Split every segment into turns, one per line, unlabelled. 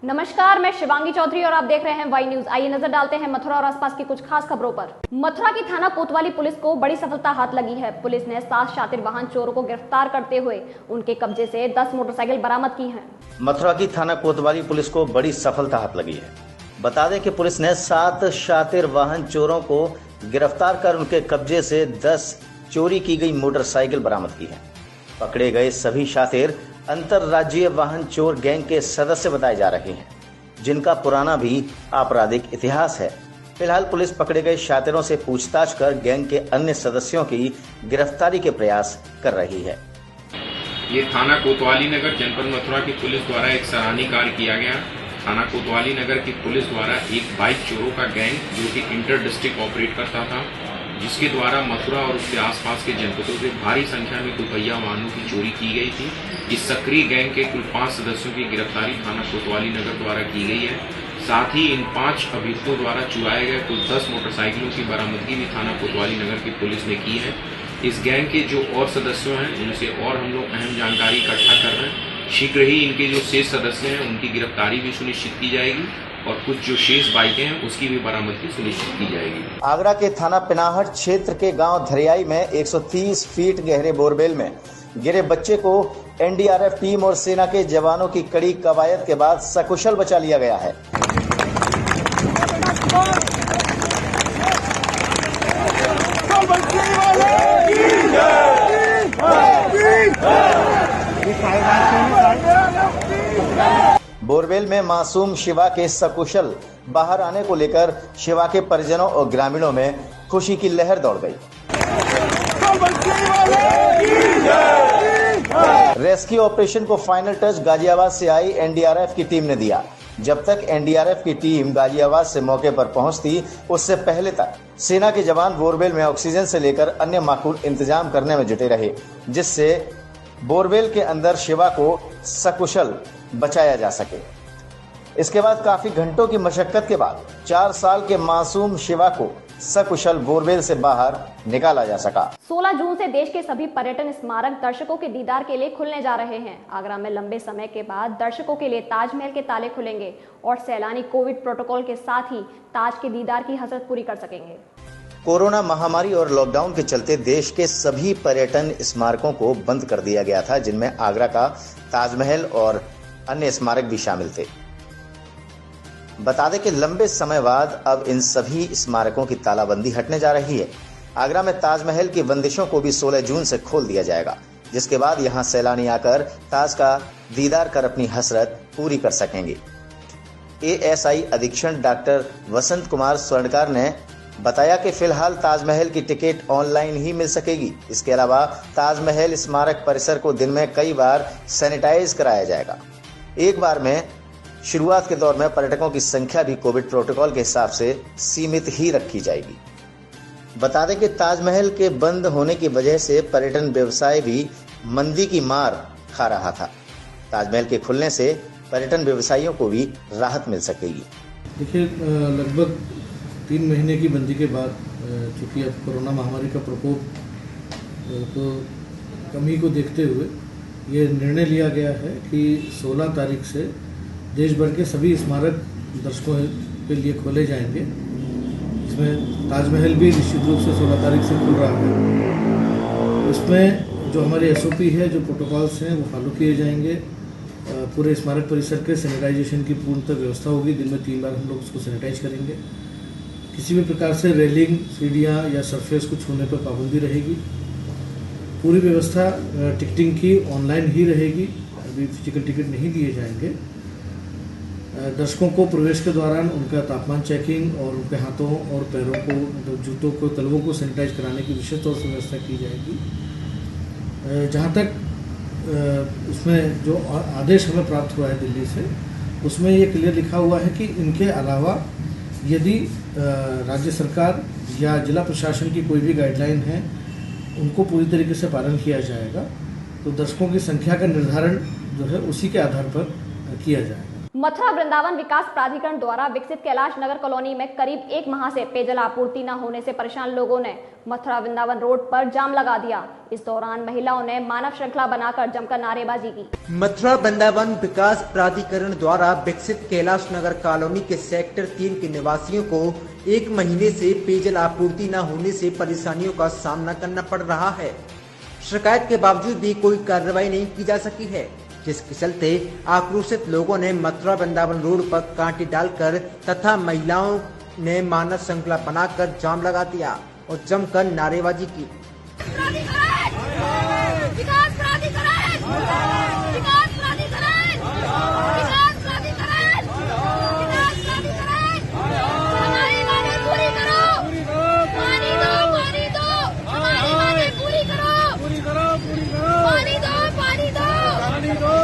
नमस्कार, मैं शिवांगी चौधरी और आप देख रहे हैं वाई न्यूज। आइए नजर डालते हैं मथुरा और आसपास की कुछ खास खबरों पर। मथुरा की थाना कोतवाली पुलिस को बड़ी सफलता हाथ लगी है। पुलिस ने 7 शातिर वाहन चोरों को गिरफ्तार करते हुए उनके कब्जे से 10 मोटरसाइकिल बरामद की हैं।
मथुरा की थाना कोतवाली पुलिस को बड़ी सफलता हाथ लगी है। बता दें कि पुलिस ने 7 शातिर वाहन चोरों को गिरफ्तार कर उनके कब्जे से 10 चोरी की गई मोटरसाइकिल बरामद की है। पकड़े गए सभी शातिर अंतर्राज्यीय वाहन चोर गैंग के सदस्य बताए जा रहे हैं, जिनका पुराना भी आपराधिक इतिहास है। फिलहाल पुलिस पकड़े गए शातिरों से पूछताछ कर गैंग के अन्य सदस्यों की गिरफ्तारी के प्रयास कर रही है।
ये थाना कोतवाली नगर जनपद मथुरा की पुलिस द्वारा एक सराहनीय कार्य किया गया। थाना कोतवाली नगर की पुलिस द्वारा एक बाइक चोरों का गैंग जो कि इंटर डिस्ट्रिक्ट ऑपरेट करता था, जिसके द्वारा मथुरा और उसके आसपास के जनपदों से भारी संख्या में दुपहिया वाहनों की चोरी की गई थी। इस सक्रिय गैंग के कुल 5 सदस्यों की गिरफ्तारी थाना कोतवाली नगर द्वारा की गई है। साथ ही इन 5 अभियुक्तों द्वारा चुराए गए कुल 10 मोटरसाइकिलों की बरामदगी भी थाना कोतवाली नगर की पुलिस ने की है। इस गैंग के जो और सदस्य हैं उनसे और हम लोग अहम जानकारी इकट्ठा कर रहे हैं। शीघ्र ही इनके जो शेष सदस्य हैं उनकी गिरफ्तारी भी सुनिश्चित की जाएगी और कुछ जो शेष बाइकें हैं उसकी भी बरामदगी सुनिश्चित की जाएगी।
आगरा के थाना पिनाहट क्षेत्र के गांव धरियाई में 130 फीट गहरे बोरवेल में गिरे बच्चे को एनडीआरएफ टीम और सेना के जवानों की कड़ी कवायद के बाद सकुशल बचा लिया गया है। बोरवेल में मासूम शिवा के सकुशल बाहर आने को लेकर शिवा के परिजनों और ग्रामीणों में खुशी की लहर दौड़ गई। रेस्क्यू ऑपरेशन को फाइनल टच गाजियाबाद से आई एनडीआरएफ की टीम ने दिया। जब तक एनडीआरएफ की टीम गाजियाबाद से मौके पर पहुंचती, उससे पहले तक सेना के जवान बोरवेल में ऑक्सीजन से लेकर अन्य माकूल इंतजाम करने में जुटे रहे, जिससे बोरवेल के अंदर शिवा को सकुशल बचाया जा सके। इसके बाद काफी घंटों की मशक्कत के बाद 4 साल के मासूम शिवा को सकुशल बोरवेल से बाहर निकाला जा सका।
16 जून से देश के सभी पर्यटन स्मारक दर्शकों के दीदार के लिए खुलने जा रहे हैं। आगरा में लंबे समय के बाद दर्शकों के लिए ताजमहल के ताले खुलेंगे और सैलानी कोविड प्रोटोकॉल के साथ ही ताज के दीदार की हसरत पूरी कर सकेंगे।
कोरोना महामारी और लॉकडाउन के चलते देश के सभी पर्यटन स्मारकों को बंद कर दिया गया था, जिनमें आगरा का ताजमहल और अन्य स्मारक भी शामिल थे। बता दें कि लंबे समय बाद अब इन सभी स्मारकों की तालाबंदी हटने जा रही है। आगरा में ताजमहल की बंदिशों को भी 16 जून से खोल दिया जाएगा, जिसके बाद यहां सैलानी आकर ताज का दीदार कर अपनी हसरत पूरी कर सकेंगे। एएसआई अधीक्षक डॉक्टर वसंत कुमार स्वर्णकार ने बताया कि फिलहाल ताजमहल की टिकट ऑनलाइन ही मिल सकेगी। इसके अलावा ताजमहल स्मारक परिसर को दिन में कई बार सैनिटाइज कराया जाएगा। एक बार में शुरुआत के दौर में पर्यटकों की संख्या भी कोविड प्रोटोकॉल के हिसाब से सीमित ही रखी जाएगी। बता दें कि ताजमहल के बंद होने की वजह से पर्यटन व्यवसाय भी मंदी की मार खा रहा था। ताजमहल के खुलने से पर्यटन व्यवसायियों को भी राहत मिल सकेगी।
देखिए, लगभग 3 महीने की बंदी के बाद चूँकि अब कोरोना महामारी का प्रकोप तो कमी को देखते हुए ये निर्णय लिया गया है कि 16 तारीख से देश भर के सभी स्मारक दर्शकों के लिए खोले जाएंगे। इसमें ताजमहल भी निश्चित रूप से 16 तारीख से खुल रहा है। इसमें जो हमारे एसओपी है, जो प्रोटोकॉल्स हैं, वो फॉलो किए जाएंगे। पूरे स्मारक परिसर के सैनिटाइजेशन की पूर्णतः व्यवस्था होगी। दिन में 3 बार हम लोग उसको सैनिटाइज करेंगे। किसी भी प्रकार से रेलिंग, सीढ़ियाँ या सरफेस को छूने पर पाबंदी रहेगी। पूरी व्यवस्था टिकटिंग की ऑनलाइन ही रहेगी। अभी फिजिकल टिकट नहीं दिए जाएंगे। दर्शकों को प्रवेश के दौरान उनका तापमान चेकिंग और उनके हाथों और पैरों को, जूतों को, तलवों को सैनिटाइज कराने की विशेष तौर से व्यवस्था की जाएगी। जहाँ तक उसमें जो आदेश हमें प्राप्त हुआ है दिल्ली से, उसमें ये क्लियर लिखा हुआ है कि इनके अलावा यदि राज्य सरकार या जिला प्रशासन की कोई भी गाइडलाइन है, उनको पूरी तरीके से पालन किया जाएगा। तो दर्शकों की संख्या का निर्धारण जो है उसी के आधार पर किया जाएगा।
मथुरा वृंदावन विकास प्राधिकरण द्वारा विकसित कैलाश नगर कॉलोनी में करीब 1 माह से पेयजल आपूर्ति न होने से परेशान लोगों ने मथुरा वृंदावन रोड पर जाम लगा दिया। इस दौरान महिलाओं ने मानव श्रृंखला बनाकर जमकर नारेबाजी की।
मथुरा वृंदावन विकास प्राधिकरण द्वारा विकसित कैलाश नगर कॉलोनी के सेक्टर 3 के निवासियों को 1 महीने से पेयजल आपूर्ति न होने से परेशानियों का सामना करना पड़ रहा है। शिकायत के बावजूद भी कोई कार्रवाई नहीं की जा सकी है, जिसके चलते आक्रोशित लोगों ने मथुरा वृंदावन रोड पर कांटे डालकर तथा महिलाओं ने मानव श्रृंखला बनाकर जाम लगा दिया और जमकर नारेबाजी की।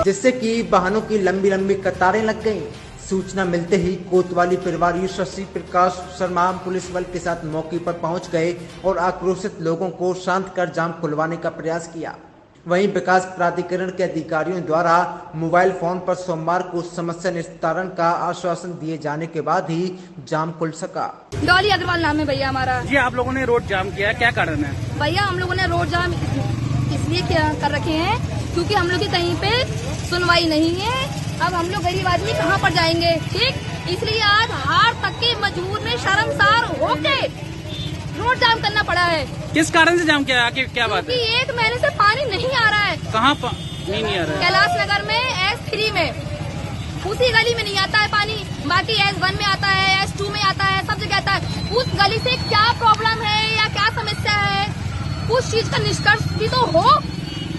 जिससे कि वाहनों की लंबी लंबी कतारें लग गईं। सूचना मिलते ही कोतवाली प्रभारी शशि प्रकाश शर्मा पुलिस बल के साथ मौके पर पहुंच गए और आक्रोशित लोगों को शांत कर जाम खुलवाने का प्रयास किया। वहीं विकास प्राधिकरण के अधिकारियों द्वारा मोबाइल फोन पर सोमवार को समस्या निस्तारण का आश्वासन दिए जाने के बाद ही जाम खुल सका।
डॉली अग्रवाल नाम है भैया हमारा।
जी, आप लोगों ने रोड जाम किया, क्या कारण है?
भैया हम लोगों ने रोड जाम इसलिए कर रखे हैं क्योंकि हम लोग की कहीं पे सुनवाई नहीं है। अब हम लोग गरीब आदमी कहाँ पर जाएंगे, ठीक, इसलिए आज हार तक के मजबूर में शर्मसार होके रोड जाम करना पड़ा है।
किस कारण से जाम किया, आखिर क्या बात है?
1 महीने से पानी नहीं आ रहा है।
कहाँ नहीं आ रहा है?
कैलाश नगर में S3 में, उसी गली में नहीं आता है पानी, बाकी S1 में आता है, S2 में आता है, सब जगह आता है। उस गली से क्या प्रॉब्लम है या क्या समस्या है, उस चीज का निष्कर्ष भी तो हो।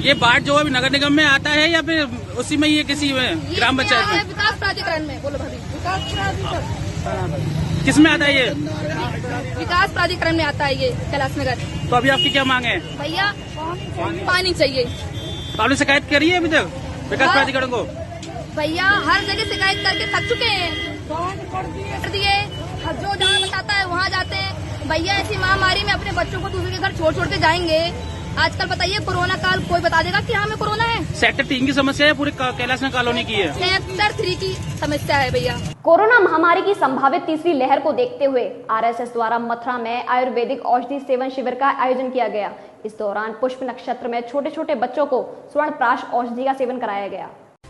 ये बाढ़ जो है नगर निगम में आता है या फिर उसी में ये किसी में ग्राम पंचायत में?
विकास प्राधिकरण में। बोलो भाभी, विकास प्राधिकरण
किस में आता है ये?
विकास प्राधिकरण में आता है ये कैलाश नगर।
तो अभी आपकी क्या मांग है?
भैया पानी चाहिए।
तो आपने शिकायत करी है अभी तक विकास प्राधिकरण को?
भैया हर जगह शिकायत करके थक चुके हैं, कर दिए, जो जहाँ बताता है वहाँ जाते हैं। भैया ऐसी महामारी में अपने बच्चों को दूसरे के घर छोड़ के जाएंगे। आजकल बताइए कोरोना काल, कोई बता देगा कि हमें कोरोना है?
सेक्टर 3 की समस्या है, पूरे कैलाश नगर कॉलोनी की है।
सेक्टर 3 की समस्या है भैया।
कोरोना महामारी की संभावित तीसरी लहर को देखते हुए RSS द्वारा मथुरा में आयुर्वेदिक औषधि सेवन शिविर का आयोजन किया गया। इस दौरान पुष्प नक्षत्र में छोटे छोटे बच्चों को स्वर्ण प्राश औषधि का सेवन कराया गया।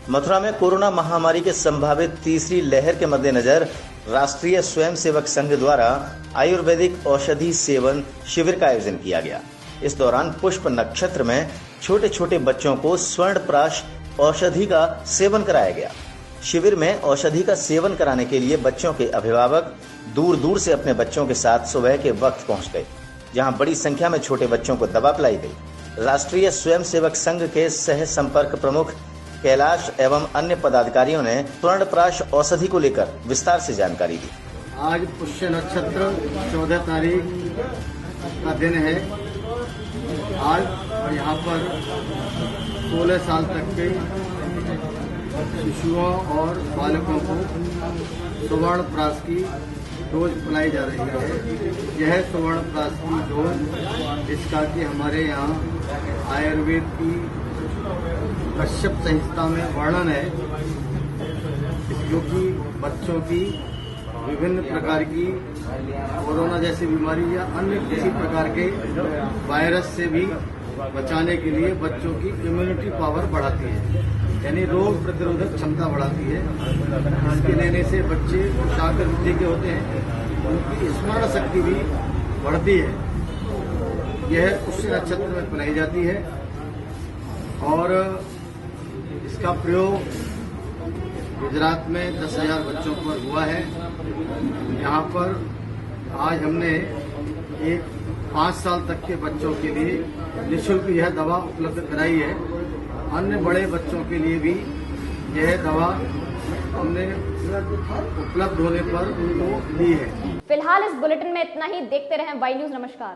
मथुरा में कोरोना महामारी के संभावित तीसरी लहर के मद्देनजर राष्ट्रीय स्वयंसेवक संघ द्वारा आयुर्वेदिक औषधि सेवन शिविर का आयोजन किया गया। इस दौरान पुष्प नक्षत्र में छोटे छोटे बच्चों को स्वर्ण प्राश औषधि का सेवन कराया गया। शिविर में औषधि का सेवन कराने के लिए बच्चों के अभिभावक दूर दूर से अपने बच्चों के साथ सुबह के वक्त पहुंच गए, जहां बड़ी संख्या में छोटे बच्चों को दवा पिलाई गई। राष्ट्रीय स्वयंसेवक संघ के सह संपर्क प्रमुख कैलाश एवं अन्य पदाधिकारियों ने स्वर्ण प्राश औषधि को लेकर विस्तार से जानकारी दी।
आज पुष्य नक्षत्र 14 तारीख का दिन है। आज यहाँ पर 16 साल तक के शिशुओं और बालकों को स्वर्ण प्राश की डोज पिलाई जा रही है। यह स्वर्ण प्राश की डोज जिसका कि हमारे यहाँ आयुर्वेद की कश्यप संहिता में वर्णन है, जो कि बच्चों की विभिन्न प्रकार की कोरोना जैसी बीमारी या अन्य किसी प्रकार के वायरस से भी बचाने के लिए बच्चों की इम्यूनिटी पावर बढ़ाती है, यानी रोग प्रतिरोधक क्षमता बढ़ाती है। इसके लेने से बच्चे शाकर बुद्धि के होते हैं, उनकी स्मरण शक्ति भी बढ़ती है। यह पुष्य नक्षत्र में पिलाई जाती है और इसका प्रयोग गुजरात में 10,000 बच्चों पर हुआ है। यहाँ पर आज हमने एक 5 साल तक के बच्चों के लिए निःशुल्क यह दवा उपलब्ध कराई है। अन्य बड़े बच्चों के लिए भी यह दवा हमने उपलब्ध होने पर उनको दी है।
फिलहाल इस बुलेटिन में इतना ही। देखते रहें वाई न्यूज। नमस्कार।